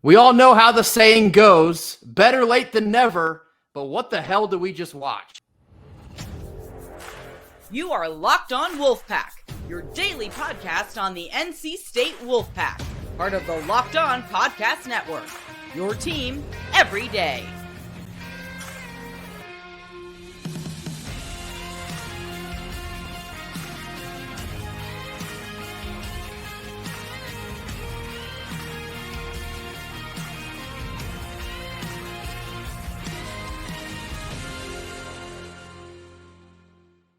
We all know how the saying goes, better late than never, but what the hell did we just watch? You are Locked On Wolfpack, your daily podcast on the NC State Wolfpack, part of the Locked On Podcast Network, your team every day.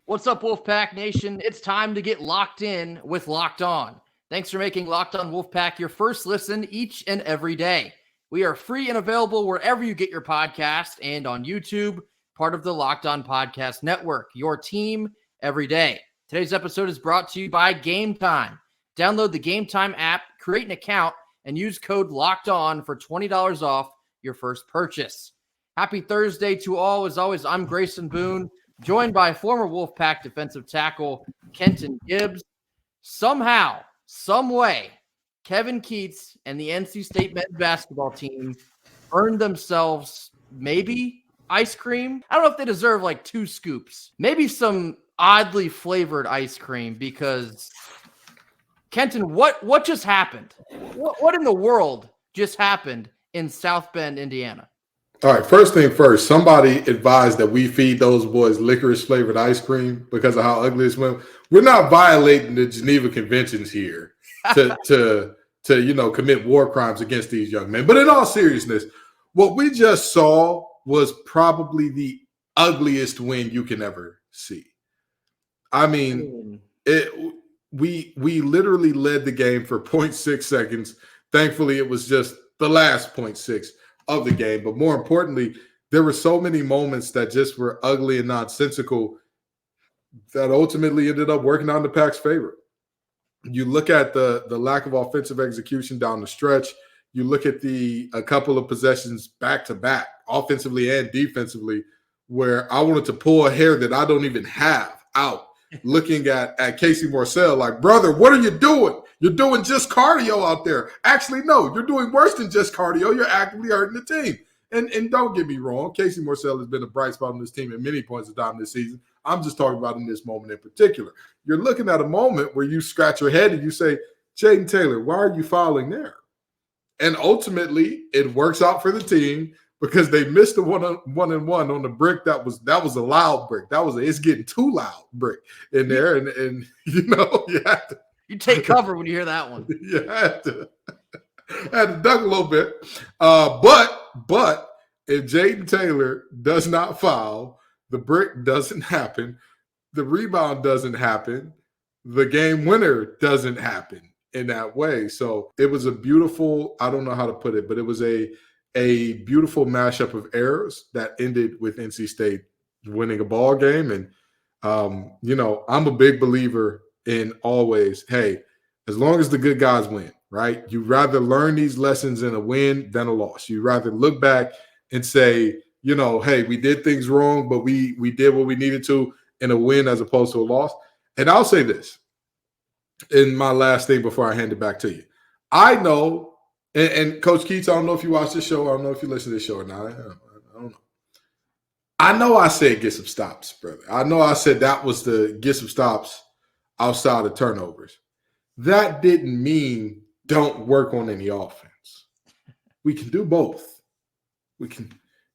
What's up, Wolfpack Nation? It's time to get locked in with Locked On. Thanks for making Locked On Wolfpack your first listen each and every day. We are free and available wherever you get your podcast and on YouTube, part of the Locked On Podcast Network, your team every day. Today's episode is brought to you by Gametime. Download the Gametime app, create an account, and use code Locked On for $20 off your first purchase. Happy Thursday to all. As always, I'm Grayson Boone, joined by former Wolfpack defensive tackle Kenton Gibbs. Somehow, some way, Kevin Keatts and the NC State men's basketball team earned themselves maybe ice cream. I don't know if they deserve like 2 scoops. Maybe some oddly flavored ice cream, because Kenton, what just happened? What in the world just happened in South Bend, Indiana? All right, first thing first, somebody advised that we feed those boys licorice-flavored ice cream because of how ugly it smells. We're not violating the Geneva Conventions here to commit war crimes against these young men. But in all seriousness, what we just saw was probably the ugliest win you can ever see. I mean, we literally led the game for 0.6 seconds. Thankfully, it was just the last 0.6 of the game. But more importantly, there were so many moments that just were ugly and nonsensical that ultimately ended up working on the Pack's favor. You look at the lack of offensive execution down the stretch. You look at a couple of possessions back to back, offensively and defensively, where I wanted to pull a hair that I don't even have out, looking at Casey Morcell like, brother, what are you doing? You're doing just cardio out there. Actually, no, you're doing worse than just cardio. You're actively hurting the team. And don't get me wrong, Casey Morcell has been a bright spot on this team at many points of time this season. I'm just talking about in this moment in particular. You're looking at a moment where you scratch your head and you say, Jaden Taylor, why are you fouling there? And ultimately, it works out for the team because they missed the one-on-one on the brick. That was a loud brick. It's getting too loud brick in there. And you have to. You take cover when you hear that one. You had to duck a little bit. But if Jaden Taylor does not foul, the brick doesn't happen, the rebound doesn't happen, the game winner doesn't happen in that way. So it was a beautiful, I don't know how to put it, but it was a beautiful mashup of errors that ended with NC State winning a ball game. And, I'm a big believer in always, hey, as long as the good guys win, right? You'd rather learn these lessons in a win than a loss. You'd rather look back and say, hey, we did things wrong, but we did what we needed to in a win as opposed to a loss. And I'll say this in my last thing before I hand it back to you. I know, and Coach Keatts, I don't know if you watch this show. I don't know if you listen to this show or not. I don't know. I know I said get some stops, brother. I know I said that was the get some stops outside of turnovers. That didn't mean don't work on any offense. We can do both. We can,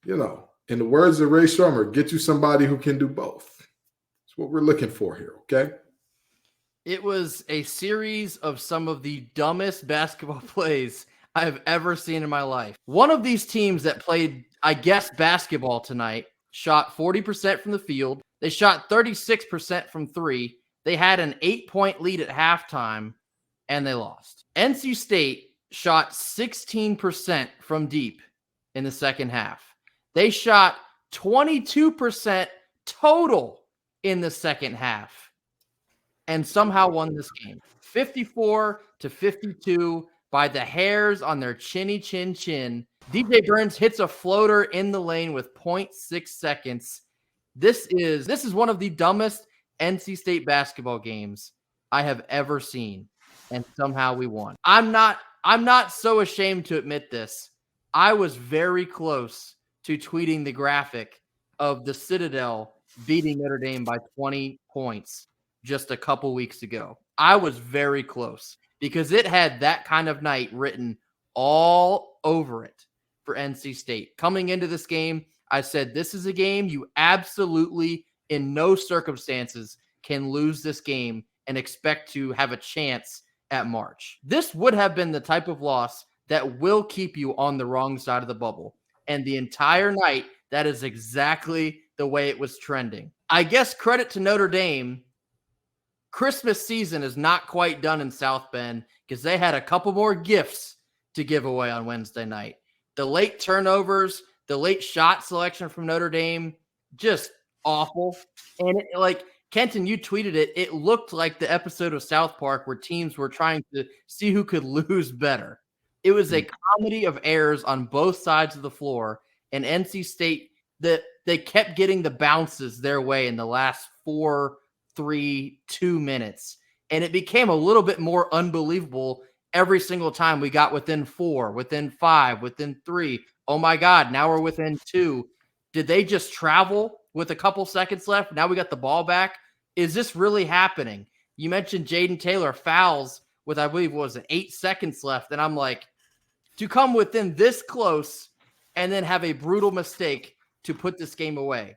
in the words of Ray Strummer, get you somebody who can do both. That's what we're looking for here, okay? It was a series of some of the dumbest basketball plays I have ever seen in my life. One of these teams that played, I guess, basketball tonight shot 40% from the field. They shot 36% from 3. They had an 8-point lead at halftime, and they lost. NC State shot 16% from deep in the second half. They shot 22% total in the second half and somehow won this game. 54-52 by the hairs on their chinny chin. DJ Burns hits a floater in the lane with 0.6 seconds. This is one of the dumbest NC State basketball games I have ever seen, and somehow we won. I'm not I'm not so ashamed to admit this. I was very close to tweeting the graphic of the Citadel beating Notre Dame by 20 points just a couple weeks ago. I was very close because it had that kind of night written all over it for NC State. Coming into this game, I said, this is a game you absolutely, in no circumstances, can lose this game and expect to have a chance at March. This would have been the type of loss that will keep you on the wrong side of the bubble. And the entire night, that is exactly the way it was trending. I guess credit to Notre Dame, Christmas season is not quite done in South Bend because they had a couple more gifts to give away on Wednesday night. The late turnovers, the late shot selection from Notre Dame, just awful. And Kenton, you tweeted it. It looked like the episode of South Park where teams were trying to see who could lose better. It was a comedy of errors on both sides of the floor. And NC State, they kept getting the bounces their way in the last 4, 3, 2 minutes. And it became a little bit more unbelievable every single time we got within 4, within 5, within 3. Oh my God, now we're within 2. Did they just travel with a couple seconds left? Now we got the ball back. Is this really happening? You mentioned Jaden Taylor fouls with, I believe, 8 seconds left. And I'm like, to come within this close and then have a brutal mistake to put this game away.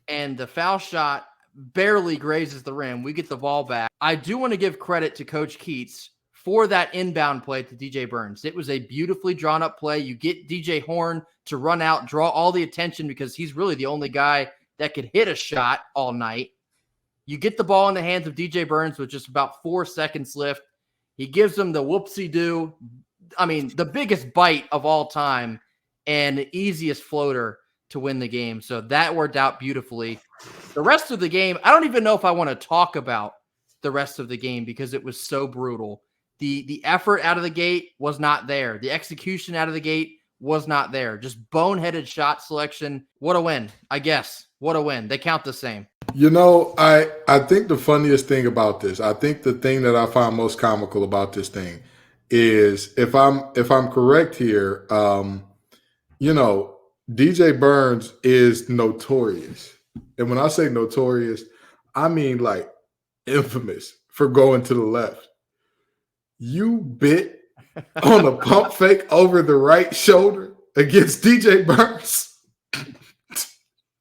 And the foul shot barely grazes the rim. We get the ball back. I do want to give credit to Coach Keats for that inbound play to DJ Burns. It was a beautifully drawn up play. You get DJ Horn to run out, draw all the attention because he's really the only guy that could hit a shot all night. You get the ball in the hands of DJ Burns with just about 4 seconds left. He gives them the whoopsie-doo. I mean, the biggest bite of all time and the easiest floater to win the game. So that worked out beautifully. The rest of the game, I don't even know if I want to talk about the rest of the game because it was so brutal. The effort out of the gate was not there. The execution out of the gate was not there. Just boneheaded shot selection. What a win, I guess. What a win. They count the same. You know, I think the funniest thing about this, I think the thing that I find most comical about this thing is if I'm correct here, you know, DJ Burns is notorious. And when I say notorious, I mean like infamous for going to the left. You bit on a pump fake over the right shoulder against DJ Burns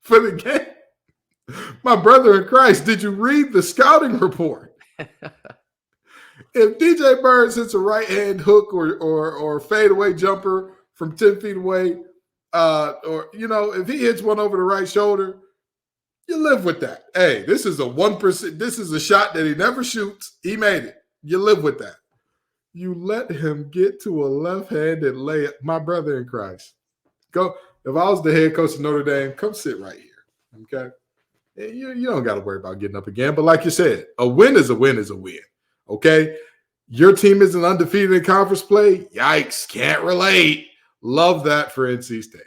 for the game. My brother in Christ, did you read the scouting report? If DJ Burns hits a right-hand hook or fadeaway jumper from 10 feet away, or, you know, if he hits one over the right shoulder, you live with that. Hey, this is a 1%. This is a shot that he never shoots. He made it. You live with that. You let him get to a left-handed layup. My brother in Christ. Go. If I was the head coach of Notre Dame, come sit right here. Okay? You don't got to worry about getting up again. But like you said, a win is a win is a win. Okay? Your team isn't undefeated in conference play. Yikes. Can't relate. Love that for NC State.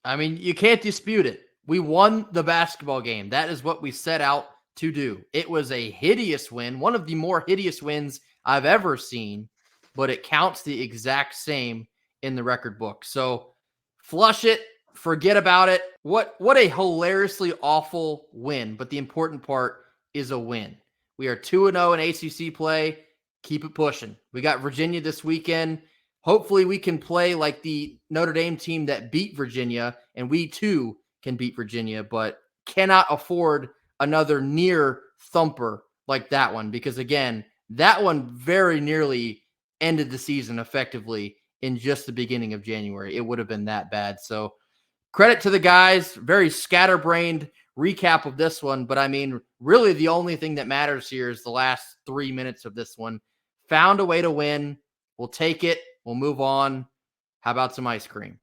I mean, you can't dispute it. We won the basketball game. That is what we set out to do. It was a hideous win, one of the more hideous wins I've ever seen, but it counts the exact same in the record book. So flush it, forget about it. What a hilariously awful win, but the important part is a win. We are 2-0 in ACC play. Keep it pushing. We got Virginia this weekend. Hopefully we can play like the Notre Dame team that beat Virginia, and we too can beat Virginia, but cannot afford another near thumper like that one because, again, that one very nearly ended the season effectively in just the beginning of January. It would have been that bad. So credit to the guys. Very scatterbrained recap of this one, but I mean, really the only thing that matters here is the last 3 minutes of this one. Found a way to win. We'll take it. We'll move on. How about some ice cream?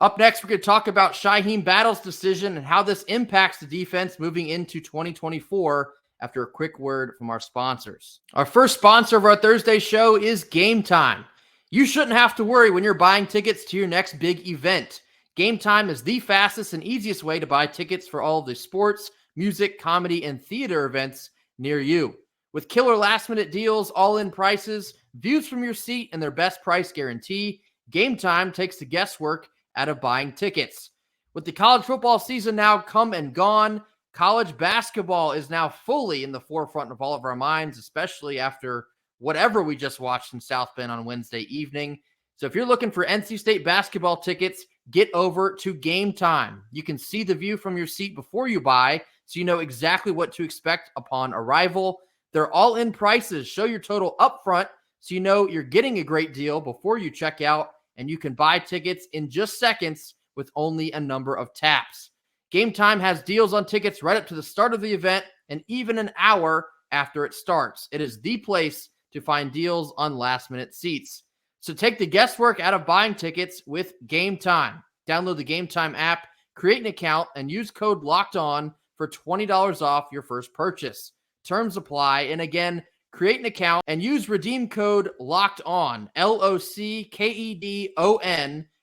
Up next, we're going to talk about Shyheim Battle's decision and how this impacts the defense moving into 2024 after a quick word from our sponsors. Our first sponsor of our Thursday show is Gametime. You shouldn't have to worry when you're buying tickets to your next big event. Gametime is the fastest and easiest way to buy tickets for all of the sports, music, comedy, and theater events near you. With killer last-minute deals, all-in prices, views from your seat, and their best price guarantee, Gametime takes the guesswork out of buying tickets. With the college football season now come and gone, college basketball is now fully in the forefront of all of our minds, especially after whatever we just watched in South Bend on Wednesday evening. So if you're looking for NC State basketball tickets, get over to Gametime. You can see the view from your seat before you buy, so you know exactly what to expect upon arrival. They're all-in prices. Show your total upfront so you know you're getting a great deal before you check out, and you can buy tickets in just seconds with only a number of taps. Gametime has deals on tickets right up to the start of the event and even an hour after it starts. It is the place to find deals on last-minute seats. So take the guesswork out of buying tickets with Gametime. Download the Gametime app, create an account, and use code LOCKEDON for $20 off your first purchase. Terms apply. And again, create an account and use redeem code LOCKEDON, LOCKEDON,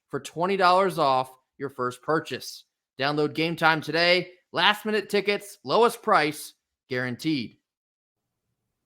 for $20 off your first purchase. Download Gametime today. Last-minute tickets, lowest price, guaranteed.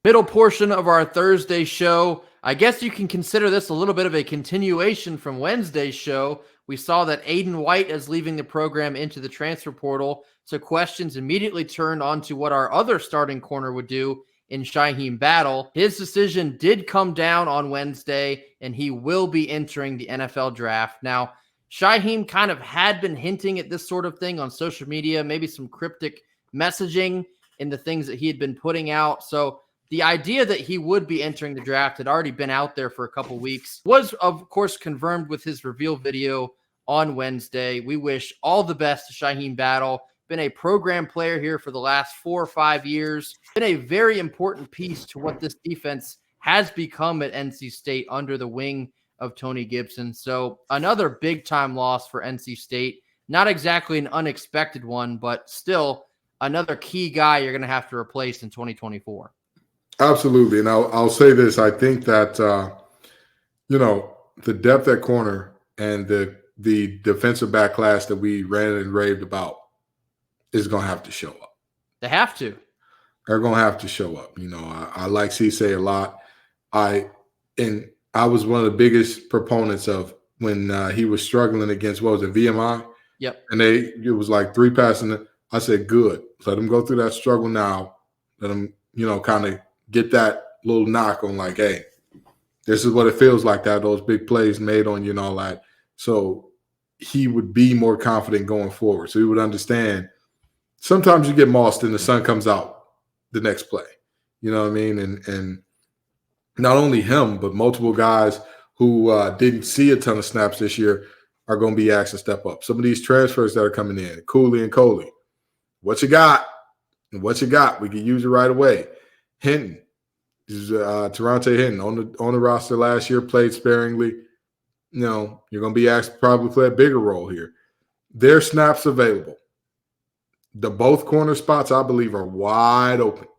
Middle portion of our Thursday show. I guess you can consider this a little bit of a continuation from Wednesday's show. We saw that Aiden White is leaving the program into the transfer portal, so questions immediately turned on to what our other starting corner would do in Shyheim Battle. His decision did come down on Wednesday, and he will be entering the NFL draft. Now, Shyheim kind of had been hinting at this sort of thing on social media, maybe some cryptic messaging in the things that he had been putting out. So the idea that he would be entering the draft had already been out there for a couple weeks, was of course confirmed with his reveal video on Wednesday. We wish all the best to Shyheim Battle. Been a program player here for the last 4 or 5 years. Been a very important piece to what this defense has become at NC State under the wing of Tony Gibson. So another big time loss for NC State. Not exactly an unexpected one, but still another key guy you're going to have to replace in 2024. Absolutely. And I'll say this. I think that, the depth at corner and the defensive back class that we ran and raved about is going to have to show up. They have to. They're going to have to show up. I like Cisse a lot. I was one of the biggest proponents of when he was struggling against, what was it, VMI? Yep. And it was like 3 passing. I said, good. Let him go through that struggle now. Let him, kind of get that little knock on like, hey, this is what it feels like to have those big plays made on you and all that. So he would be more confident going forward. So he would understand sometimes you get mossed and the sun comes out the next play. You know what I mean? And not only him, but multiple guys who didn't see a ton of snaps this year are going to be asked to step up. Some of these transfers that are coming in, Cooley and Coley, what you got? What you got? We can use it right away. Hinton, Taronte Hinton on the roster last year, played sparingly. You're going to be asked to probably play a bigger role here. Their snaps available. The both corner spots, I believe, are wide open.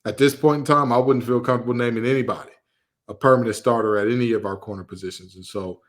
At this point in time, I wouldn't feel comfortable naming anybody a permanent starter at any of our corner positions. And so,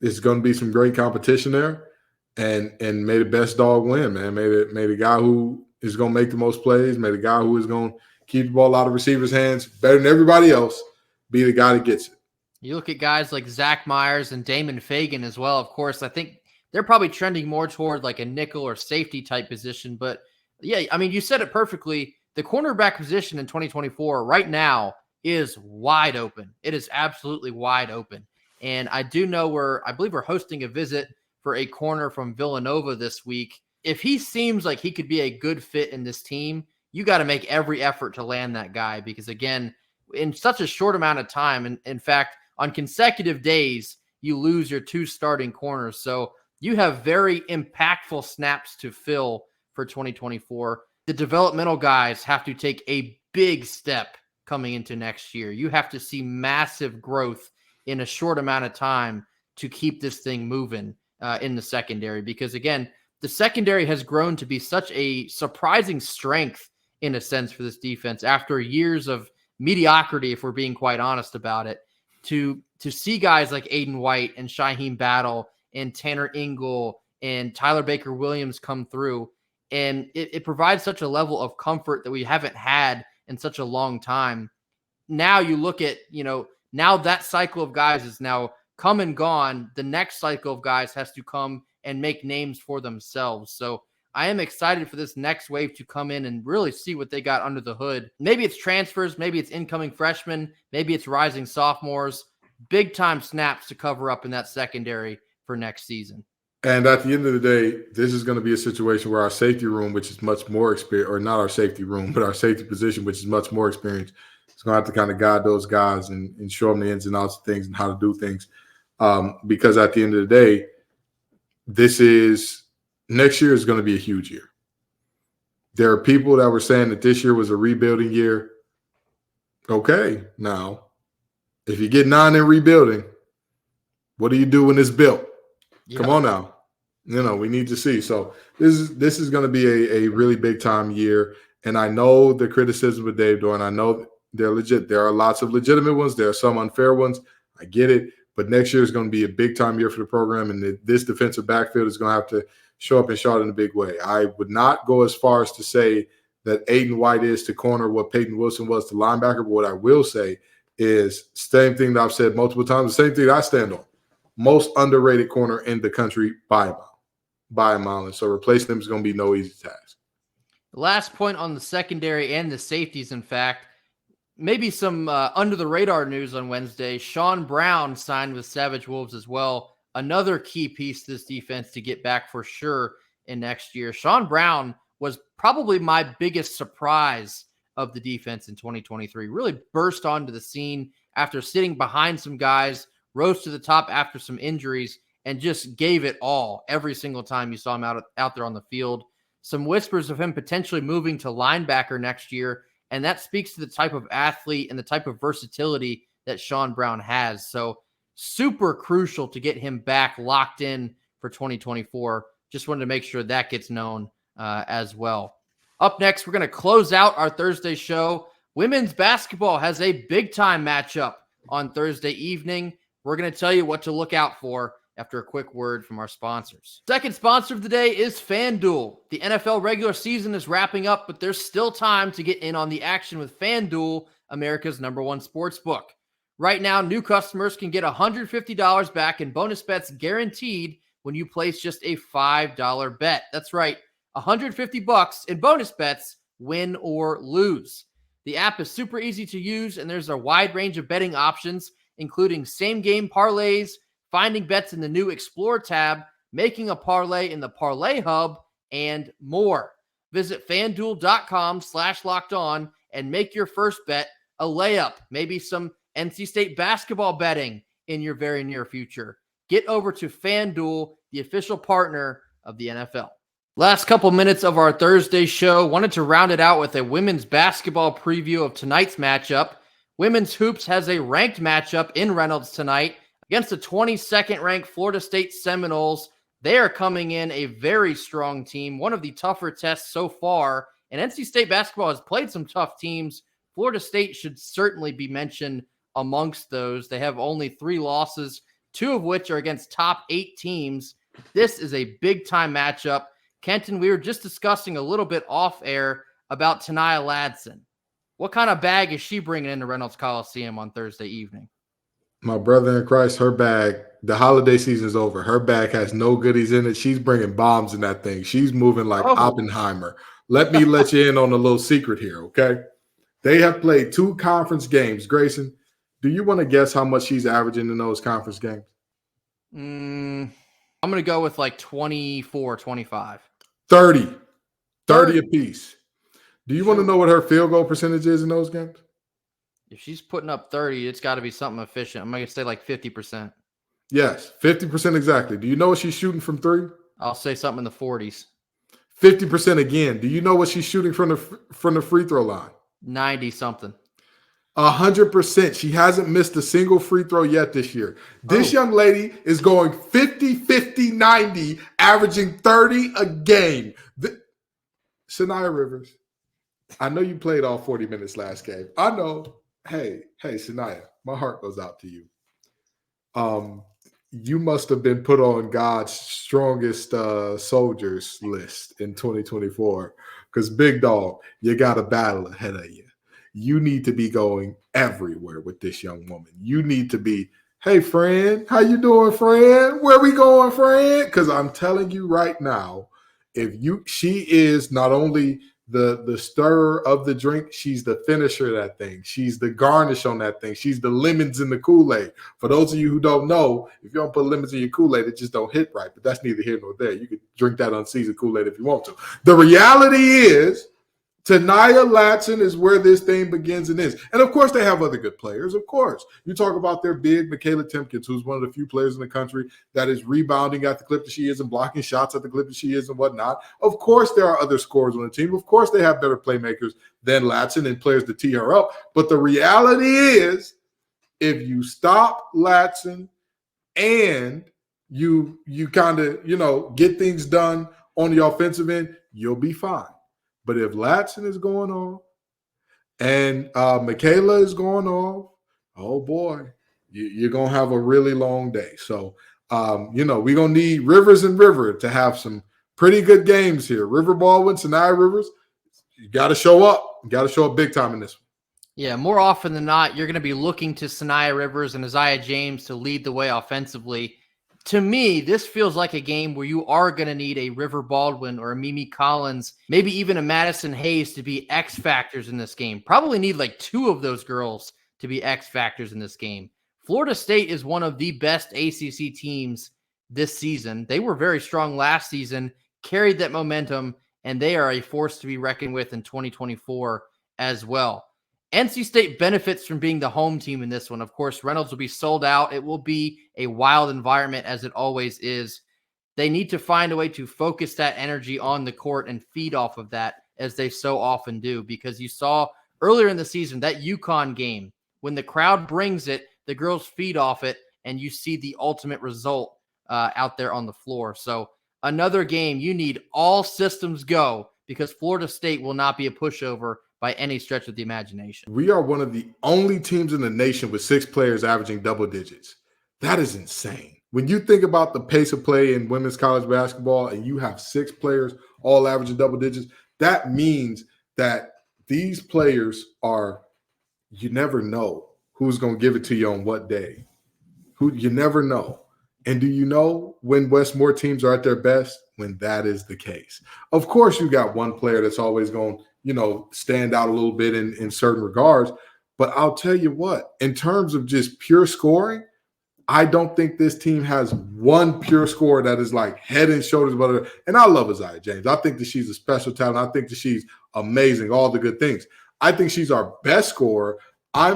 it's going to be some great competition there. And may the best dog win, man. May the guy who is going to make the most plays, may the guy who is going to keep the ball out of receivers' hands better than everybody else be the guy that gets it. You look at guys like Zach Myers and Damon Fagan as well. Of course, I think they're probably trending more toward like a nickel or safety type position. But yeah, I mean, you said it perfectly. The cornerback position in 2024 right now is wide open. It is absolutely wide open. And I do know I believe we're hosting a visit for a corner from Villanova this week. If he seems like he could be a good fit in this team, you got to make every effort to land that guy because, again, in such a short amount of time, and in fact, on consecutive days, you lose your 2 starting corners. So you have very impactful snaps to fill for 2024. The developmental guys have to take a big step coming into next year. You have to see massive growth in a short amount of time to keep this thing moving in the secondary because, again, the secondary has grown to be such a surprising strength in a sense for this defense after years of mediocrity, if we're being quite honest about it, to see guys like Aiden White and Shyheim Battle and Tanner Ingle and Tyler Baker Williams come through And it provides such a level of comfort that we haven't had in such a long time. Now you look at, now that cycle of guys is now come and gone. The next cycle of guys has to come and make names for themselves. So I am excited for this next wave to come in and really see what they got under the hood. Maybe it's transfers, maybe it's incoming freshmen, maybe it's rising sophomores, big time snaps to cover up in that secondary for next season. And at the end of the day, this is going to be a situation where our safety room, which is much more experienced, or not our safety room, but our safety position, which is much more experienced, is going to have to kind of guide those guys and show them the ins and outs of things and how to do things. Because at the end of the day, next year is going to be a huge year. There are people that were saying that this year was a rebuilding year. Okay, now, if you get 9 in rebuilding, what do you do when it's built? Yep. Come on now. We need to see. So this is going to be a really big time year. And I know the criticism of Dave Doran. I know they're legit. There are lots of legitimate ones. There are some unfair ones. I get it. But next year is going to be a big time year for the program. And this defensive backfield is going to have to show up in Charlotte in a big way. I would not go as far as to say that Aiden White is to corner what Peyton Wilson was to linebacker. But what I will say is same thing that I've said multiple times, the same thing that I stand on. Most underrated corner in the country by a mile. And so replacing them is going to be no easy task. The last point on the secondary and the safeties, in fact, maybe some under-the-radar news on Wednesday. Shawn Brown signed with Savage Wolves as well. Another key piece to this defense to get back for sure in next year. Shawn Brown was probably my biggest surprise of the defense in 2023. Really burst onto the scene after sitting behind some guys, rose to the top after some injuries, and just gave it all every single time you saw him out there on the field. Some whispers of him potentially moving to linebacker next year, and that speaks to the type of athlete and the type of versatility that Shawn Brown has. So super crucial to get him back locked in for 2024. Just wanted to make sure that gets known as well. Up next, we're going to close out our Thursday show. Women's basketball has a big-time matchup on Thursday evening. We're going to tell you what to look out for after a quick word from our sponsors. Second sponsor of the day is FanDuel. The NFL regular season is wrapping up, but there's still time to get in on the action with FanDuel, America's #1 sportsbook. Right now, new customers can get $150 back in bonus bets guaranteed when you place just a $5 bet. That's right, $150 in bonus bets, win or lose. The app is super easy to use, and there's a wide range of betting options, including same-game parlays, finding bets in the new Explore tab, making a parlay in the Parlay Hub, and more. Visit FanDuel.com/lockedon and make your first bet a layup, maybe some NC State basketball betting in your very near future. Get over to FanDuel, the official partner of the NFL. Last couple minutes of our Thursday show. Wanted to round it out with a women's basketball preview of tonight's matchup. Women's Hoops has a ranked matchup in Reynolds tonight against the 22nd ranked Florida State Seminoles. They are coming in a very strong team, one of the tougher tests so far. And NC State basketball has played some tough teams. Florida State should certainly be mentioned amongst those. They have only 3 losses, 2 of which are against top 8 teams. This is a big-time matchup. Kenton, we were just discussing a little bit off air about Taniyah Ladson. What kind of bag is she bringing into Reynolds Coliseum on Thursday evening? My brother in Christ, her bag, the holiday season is over. Her bag has no goodies in it. She's bringing bombs in that thing. She's moving like Oppenheimer. Let me let you in on a little secret here, okay? They have played 2 conference games. Grayson, do you want to guess how much she's averaging in those conference games? I'm going to go with like 24, 25. 30 apiece. Do you want to know what her field goal percentage is in those games? If she's putting up 30, it's got to be something efficient. I'm going to say like 50%. Yes, 50% exactly. Do you know what she's shooting from 3? I'll say something in the 40s. 50% again. Do you know what she's shooting from the free throw line? 90-something. 100%. She hasn't missed a single free throw yet this year. This young lady is going 50, 50, 90, averaging 30 a game. Siia Rivers, I know you played all 40 minutes last game. I know. Hey, Siia, my heart goes out to you. you must have been put on God's strongest soldiers list in 2024 because big dog, you got a battle ahead of you. You need to be going everywhere with this young woman. You need to be, hey, friend, how you doing, friend? Where we going, friend? Because I'm telling you right now, she is not only the stirrer of the drink, she's the finisher of that thing. She's the garnish on that thing. She's the lemons in the Kool-Aid. For those of you who don't know, if you don't put lemons in your Kool-Aid, it just don't hit right. But that's neither here nor there. You could drink that unseasoned Kool-Aid if you want to. The reality is, Ta'Niya Latson is where this thing begins and ends. And, of course, they have other good players, of course. You talk about their big Michaela Timpkins, who's one of the few players in the country that is rebounding at the clip that she is and blocking shots at the clip that she is and whatnot. Of course, there are other scorers on the team. Of course, they have better playmakers than Latson and players to tee her up. But the reality is, if you stop Latson and you kind of, get things done on the offensive end, you'll be fine. But if Latson is going on and Michaela is going off, oh, boy, you're going to have a really long day. So, we're going to need Rivers and River to have some pretty good games here. River Baldwin, Siia Rivers, you got to show up. You got to show up big time in this one. Yeah, more often than not, you're going to be looking to Siia Rivers and Isaiah James to lead the way offensively. To me, this feels like a game where you are going to need a River Baldwin or a Mimi Collins, maybe even a Madison Hayes to be X factors in this game. Probably need like two of those girls to be X factors in this game. Florida State is one of the best ACC teams this season. They were very strong last season, carried that momentum, and they are a force to be reckoned with in 2024 as well. NC State benefits from being the home team in this one. Of course, Reynolds will be sold out. It will be a wild environment, as it always is. They need to find a way to focus that energy on the court and feed off of that, as they so often do, because you saw earlier in the season that UConn game, when the crowd brings it, the girls feed off it, and you see the ultimate result out there on the floor. So another game, you need all systems go, because Florida State will not be a pushover by any stretch of the imagination. We are one of the only teams in the nation with 6 players averaging double digits. That is insane. When you think about the pace of play in women's college basketball and you have 6 players all averaging double digits, that means that these players you never know who's going to give it to you on what day. You never know. And do you know when Westmore teams are at their best? When that is the case. Of course, you got one player that's always going to stand out a little bit in certain regards. But I'll tell you what, in terms of just pure scoring, I don't think this team has one pure scorer that is like head and shoulders above her. And I love Isaiah James. I think that she's a special talent. I think that she's amazing, all the good things. I think she's our best scorer. I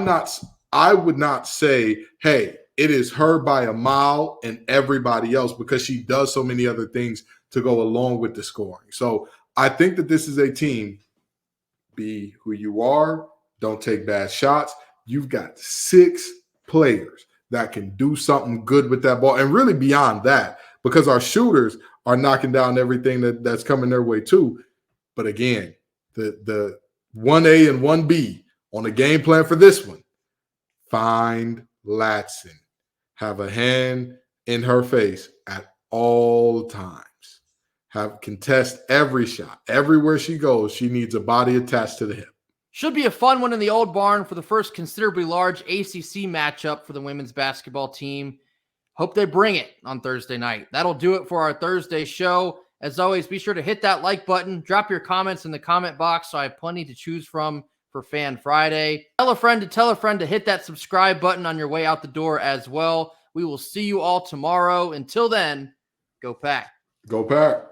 would not say, hey, it is her by a mile and everybody else, because she does so many other things to go along with the scoring. So I think that this is a team. Be who you are. Don't take bad shots. You've got 6 players that can do something good with that ball, and really beyond that, because our shooters are knocking down everything that's coming their way too. But again, the 1A and 1B on the game plan for this one, find Latson. Have a hand in her face at all times. Contest every shot. Everywhere she goes, she needs a body attached to the hip. Should be a fun one in the Old Barn for the first considerably large ACC matchup for the women's basketball team. Hope they bring it on Thursday night. That'll do it for our Thursday show. As always, be sure to hit that like button. Drop your comments in the comment box so I have plenty to choose from for Fan Friday. Tell a friend to hit that subscribe button on your way out the door as well. We will see you all tomorrow. Until then, go Pack. Go Pack.